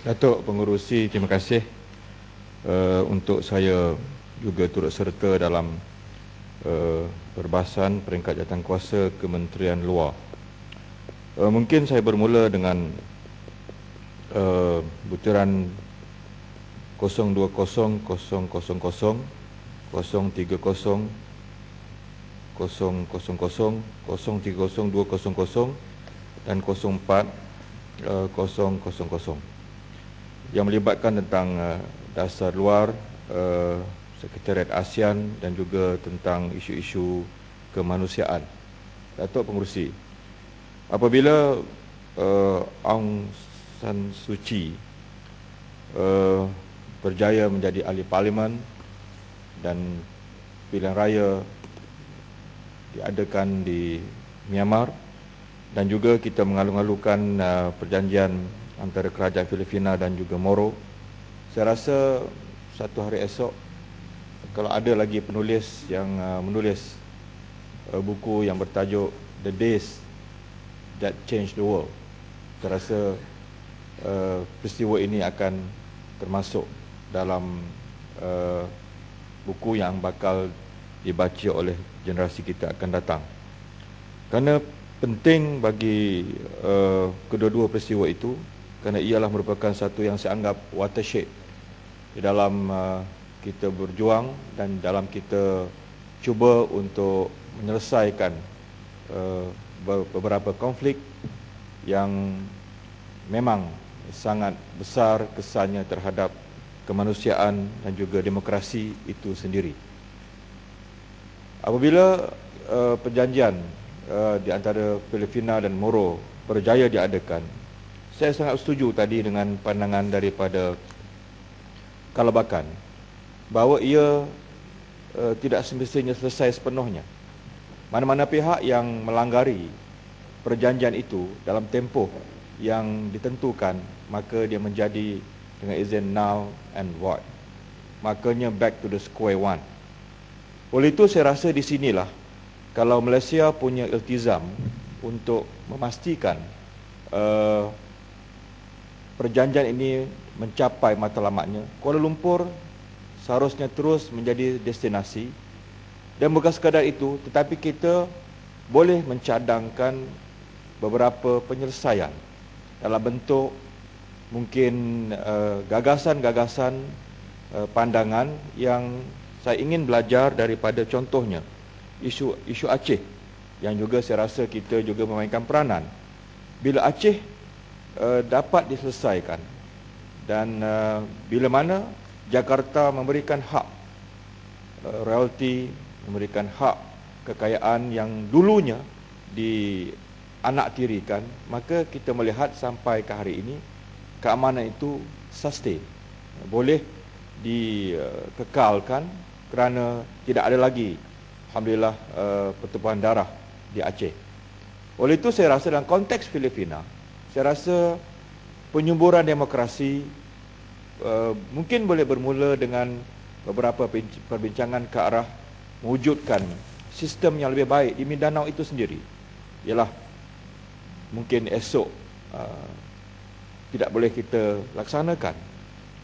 Datuk Pengerusi, terima kasih untuk saya juga turut serta dalam perbahasan peringkat jawatankuasa Kementerian Luar. Mungkin saya bermula dengan butiran 020000 030 030 200 dan 040000 yang melibatkan tentang dasar luar, Sekretariat ASEAN dan juga tentang isu-isu kemanusiaan. Datuk Pengerusi, apabila Aung San Suu Kyi berjaya menjadi ahli parlimen dan pilihan raya diadakan di Myanmar dan juga kita mengalu-alukan perjanjian antara kerajaan Filipina dan juga Moro, saya rasa satu hari esok kalau ada lagi penulis yang menulis buku yang bertajuk The Days That Changed the World, saya rasa peristiwa ini akan termasuk dalam buku yang bakal dibaca oleh generasi kita akan datang. Kerana penting bagi kedua-dua peristiwa itu, kerana ialah merupakan satu yang saya anggap watershed di dalam kita berjuang dan dalam kita cuba untuk menyelesaikan beberapa konflik yang memang sangat besar kesannya terhadap kemanusiaan dan juga demokrasi itu sendiri. Apabila perjanjian di antara Filipina dan Moro berjaya diadakan, saya sangat setuju tadi dengan pandangan daripada Kalabakan bahawa ia tidak semestinya selesai sepenuhnya. Mana-mana pihak yang melanggari perjanjian itu dalam tempoh yang ditentukan, maka dia menjadi dengan izin null and void. Makanya back to the square one. Oleh itu saya rasa di sinilah kalau Malaysia punya iltizam untuk memastikan perjanjian ini mencapai matlamatnya, Kuala Lumpur seharusnya terus menjadi destinasi. Dan bukan sekadar itu, tetapi kita boleh mencadangkan beberapa penyelesaian dalam bentuk mungkin gagasan-gagasan pandangan yang saya ingin belajar daripada contohnya isu Aceh yang juga saya rasa kita juga memainkan peranan. Bila Aceh dapat diselesaikan dan bila mana Jakarta memberikan hak royalti, memberikan hak kekayaan yang dulunya dianaktirikan, maka kita melihat sampai ke hari ini keamanan itu sustain, boleh dikekalkan kerana tidak ada lagi alhamdulillah pertumpahan darah di Aceh. Oleh itu saya rasa dalam konteks Filipina, saya rasa penyumburan demokrasi mungkin boleh bermula dengan beberapa perbincangan ke arah mewujudkan sistem yang lebih baik di Mindanao itu sendiri. Ialah mungkin esok tidak boleh kita laksanakan,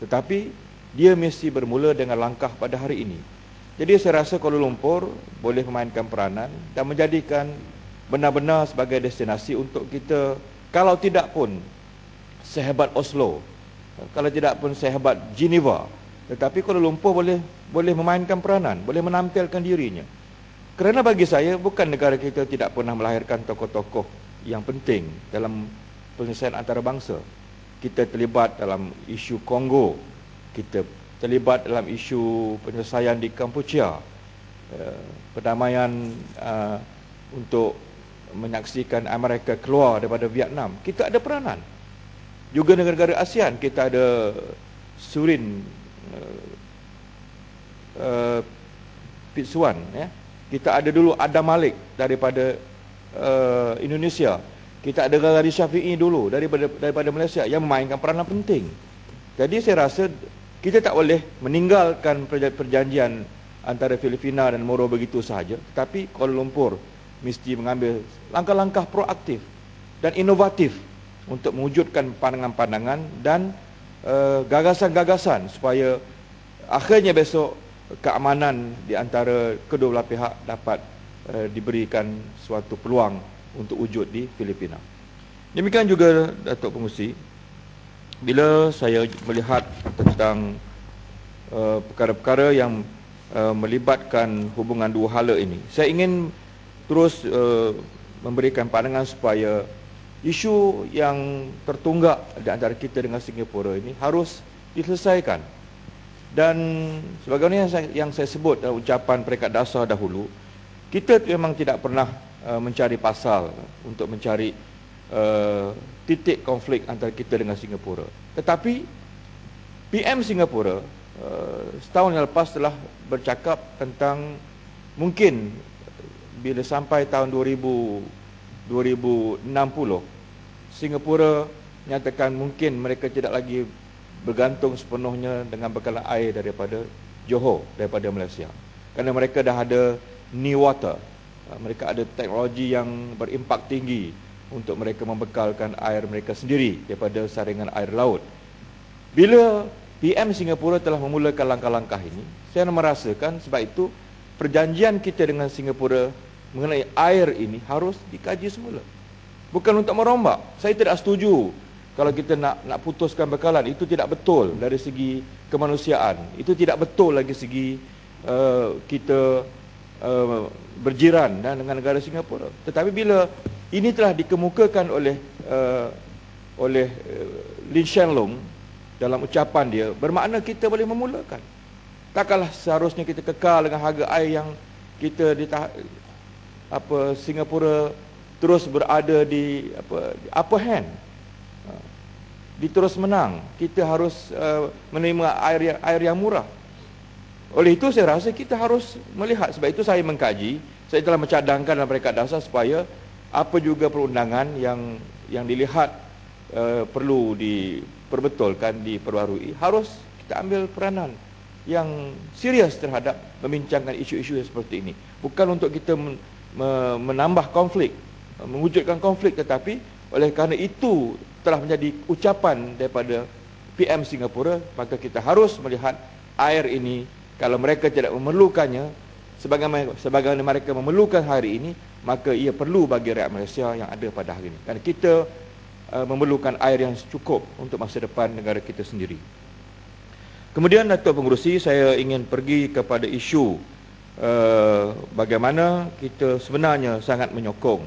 tetapi dia mesti bermula dengan langkah pada hari ini. Jadi saya rasa Kuala Lumpur boleh memainkan peranan dan menjadikan benar-benar sebagai destinasi untuk kita, kalau tidak pun sehebat Oslo, kalau tidak pun sehebat Geneva, tetapi Kuala Lumpur boleh memainkan peranan, boleh menampilkan dirinya. Kerana bagi saya bukan negara kita tidak pernah melahirkan tokoh-tokoh yang penting dalam penyelesaian antarabangsa. Kita terlibat dalam isu Kongo, kita terlibat dalam isu penyelesaian di Kampuchea, perdamaian untuk menyaksikan Amerika keluar daripada Vietnam, kita ada peranan. Juga negara-negara ASEAN, kita ada Surin, Pitsuan, ya. Kita ada dulu Adam Malik daripada Indonesia. Kita ada Ghazali Syafi'i dulu daripada Malaysia yang memainkan peranan penting. Jadi saya rasa kita tak boleh meninggalkan perjanjian antara Filipina dan Moro begitu sahaja, tetapi Kuala Lumpur mesti mengambil langkah-langkah proaktif dan inovatif untuk mewujudkan pandangan-pandangan dan gagasan-gagasan supaya akhirnya besok keamanan di antara kedua belah pihak dapat diberikan suatu peluang untuk wujud di Filipina. Demikian juga Datuk Pengerusi, bila saya melihat tentang perkara-perkara yang melibatkan hubungan dua hala ini, saya ingin terus memberikan pandangan supaya isu yang tertunggak di antara kita dengan Singapura ini harus diselesaikan. Dan sebagaimana yang saya sebut dalam ucapan peringkat dasar dahulu, kita memang tidak pernah mencari pasal untuk mencari titik konflik antara kita dengan Singapura. Tetapi PM Singapura setahun yang lepas telah bercakap tentang mungkin bila sampai tahun 2060 Singapura nyatakan mungkin mereka tidak lagi bergantung sepenuhnya dengan bekalan air daripada Johor, daripada Malaysia. Kerana mereka dah ada NEWater. Mereka ada teknologi yang berimpak tinggi untuk mereka membekalkan air mereka sendiri daripada saringan air laut. Bila PM Singapura telah memulakan langkah-langkah ini, saya merasakan sebab itu perjanjian kita dengan Singapura mengenai air ini harus dikaji semula. Bukan untuk merombak. Saya tidak setuju kalau kita nak putuskan bekalan. Itu tidak betul dari segi kemanusiaan. Itu tidak betul lagi segi kita berjiran dengan negara Singapura. Tetapi bila ini telah dikemukakan oleh Lee Hsien Loong dalam ucapan dia, bermakna kita boleh memulakan. Takkanlah seharusnya kita kekal dengan harga air yang kita Singapura terus berada di upper hand, di terus menang. Kita harus menerima air yang murah. Oleh itu saya rasa kita harus melihat. Sebab itu saya mengkaji, saya telah mencadangkan dalam peringkat dasar supaya apa juga perundangan yang dilihat perlu diperbetulkan, diperbarui, harus kita ambil peranan yang serius terhadap membincangkan isu-isu seperti ini. Bukan untuk kita menambah konflik, mewujudkan konflik, tetapi oleh kerana itu telah menjadi ucapan daripada PM Singapura, maka kita harus melihat air ini. Kalau mereka tidak memerlukannya sebagaimana mereka memerlukan hari ini, maka ia perlu bagi rakyat Malaysia yang ada pada hari ini. Kerana kita memerlukan air yang cukup untuk masa depan negara kita sendiri. Kemudian Datuk Pengerusi, saya ingin pergi kepada isu bagaimana kita sebenarnya sangat menyokong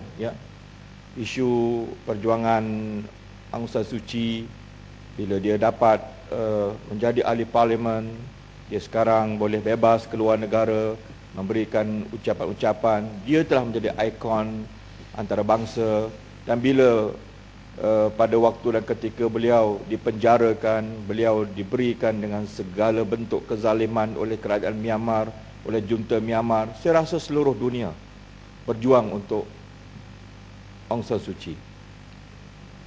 isu perjuangan Aung San Suu Kyi bila dia dapat menjadi ahli parlimen. Dia sekarang boleh bebas keluar negara, memberikan ucapan-ucapan. Dia telah menjadi ikon antarabangsa. Dan bila pada waktu dan ketika beliau dipenjarakan, beliau diberikan dengan segala bentuk kezaliman oleh kerajaan Myanmar, oleh junta Myanmar, saya rasa seluruh dunia berjuang untuk Aung San Suu Kyi.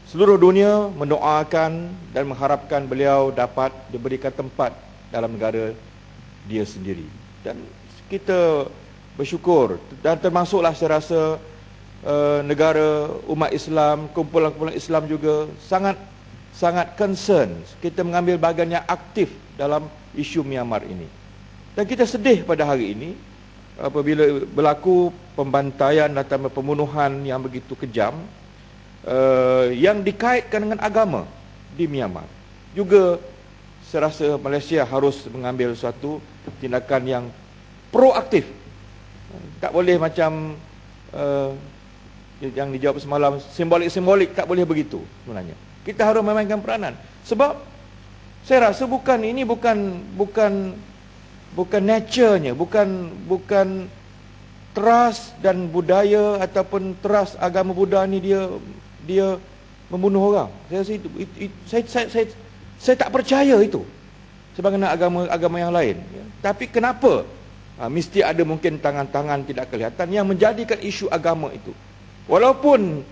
Seluruh dunia mendoakan dan mengharapkan beliau dapat diberikan tempat dalam negara dia sendiri. Dan kita bersyukur, dan termasuklah saya rasa negara umat Islam, kumpulan-kumpulan Islam juga sangat concern. Kita mengambil bahagian yang aktif dalam isu Myanmar ini. Dan kita sedih pada hari ini apabila berlaku pembantaian atau pembunuhan yang begitu kejam yang dikaitkan dengan agama di Myanmar. Juga saya rasa Malaysia harus mengambil suatu tindakan yang proaktif. Tak boleh macam yang dijawab semalam, simbolik-simbolik, tak boleh begitu sebenarnya. Kita harus memainkan peranan. Sebab saya rasa bukan nature-nya, bukan teras dan budaya ataupun teras agama Buddha ni dia membunuh orang. Saya tak percaya itu sebagaimana agama yang lain. Tapi kenapa mesti ada mungkin tangan-tangan tidak kelihatan yang menjadikan isu agama itu, walaupun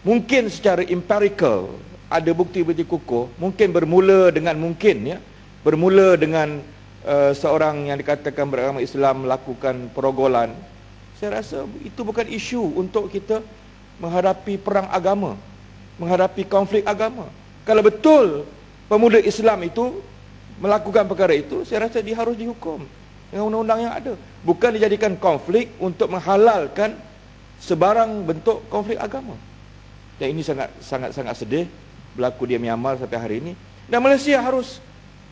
mungkin secara empirical ada bukti-bukti kukuh, mungkin bermula dengan seorang yang dikatakan beragama Islam melakukan perogolan. Saya rasa itu bukan isu untuk kita menghadapi perang agama, menghadapi konflik agama. Kalau betul pemuda Islam itu melakukan perkara itu, saya rasa dia harus dihukum dengan undang-undang yang ada. Bukan dijadikan konflik untuk menghalalkan sebarang bentuk konflik agama. Dan ini sangat sedih berlaku di Myanmar sampai hari ini. Dan Malaysia harus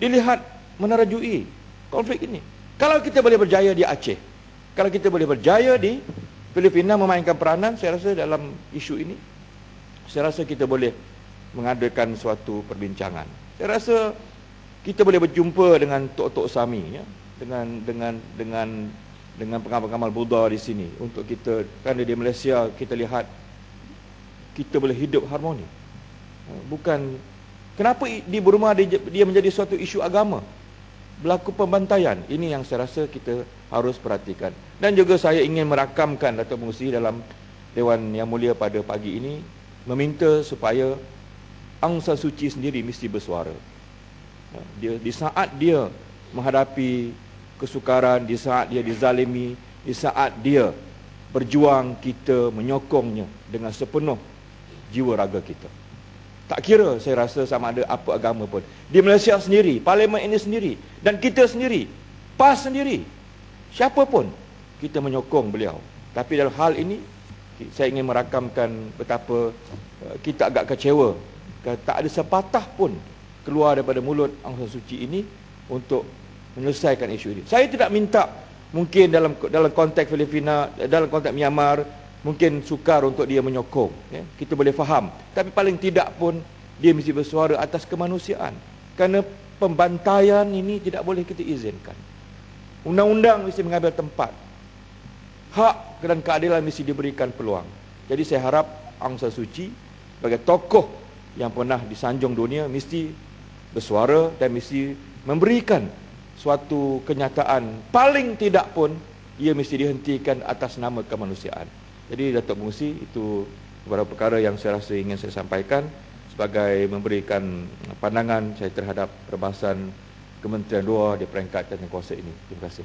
dilihat menerajui konflik ini. Kalau kita boleh berjaya di Aceh, kalau kita boleh berjaya di Filipina memainkan peranan, saya rasa dalam isu ini, saya rasa kita boleh mengadakan suatu perbincangan. Saya rasa kita boleh berjumpa dengan Tok Sami, ya, dengan pengamal-pengamal Buddha di sini untuk kita, kerana di Malaysia kita lihat kita boleh hidup harmoni. Bukan kenapa di Burma dia menjadi suatu isu agama, berlaku pembantaian. Ini yang saya rasa kita harus perhatikan. Dan juga saya ingin merakamkan Datuk Pengerusi dalam Dewan Yang Mulia pada pagi ini, meminta supaya Aung San Suu Kyi sendiri mesti bersuara. Di saat dia menghadapi kesukaran, di saat dia dizalimi, di saat dia berjuang, kita menyokongnya dengan sepenuh jiwa raga kita. Tak kira saya rasa sama ada apa agama pun. Di Malaysia sendiri, parlimen ini sendiri, dan kita sendiri, PAS sendiri, siapa pun, kita menyokong beliau. Tapi dalam hal ini, saya ingin merakamkan betapa kita agak kecewa. Tak ada sepatah pun keluar daripada mulut Aung San Suu Kyi ini untuk menyelesaikan isu ini. Saya tidak minta mungkin dalam konteks Filipina, dalam konteks Myanmar, mungkin sukar untuk dia menyokong, ya. Kita boleh faham. Tapi paling tidak pun dia mesti bersuara atas kemanusiaan. Kerana pembantaian ini tidak boleh kita izinkan. Undang-undang mesti mengambil tempat. Hak dan keadilan mesti diberikan peluang. Jadi saya harap Aung San Suu Kyi sebagai tokoh yang pernah disanjung dunia mesti bersuara dan mesti memberikan suatu kenyataan. Paling tidak pun ia mesti dihentikan atas nama kemanusiaan. Jadi Datuk Pengerusi, itu beberapa perkara yang saya rasa ingin saya sampaikan sebagai memberikan pandangan saya terhadap perbahasan Kementerian Luar di peringkat tatanan kuasa ini. Terima kasih.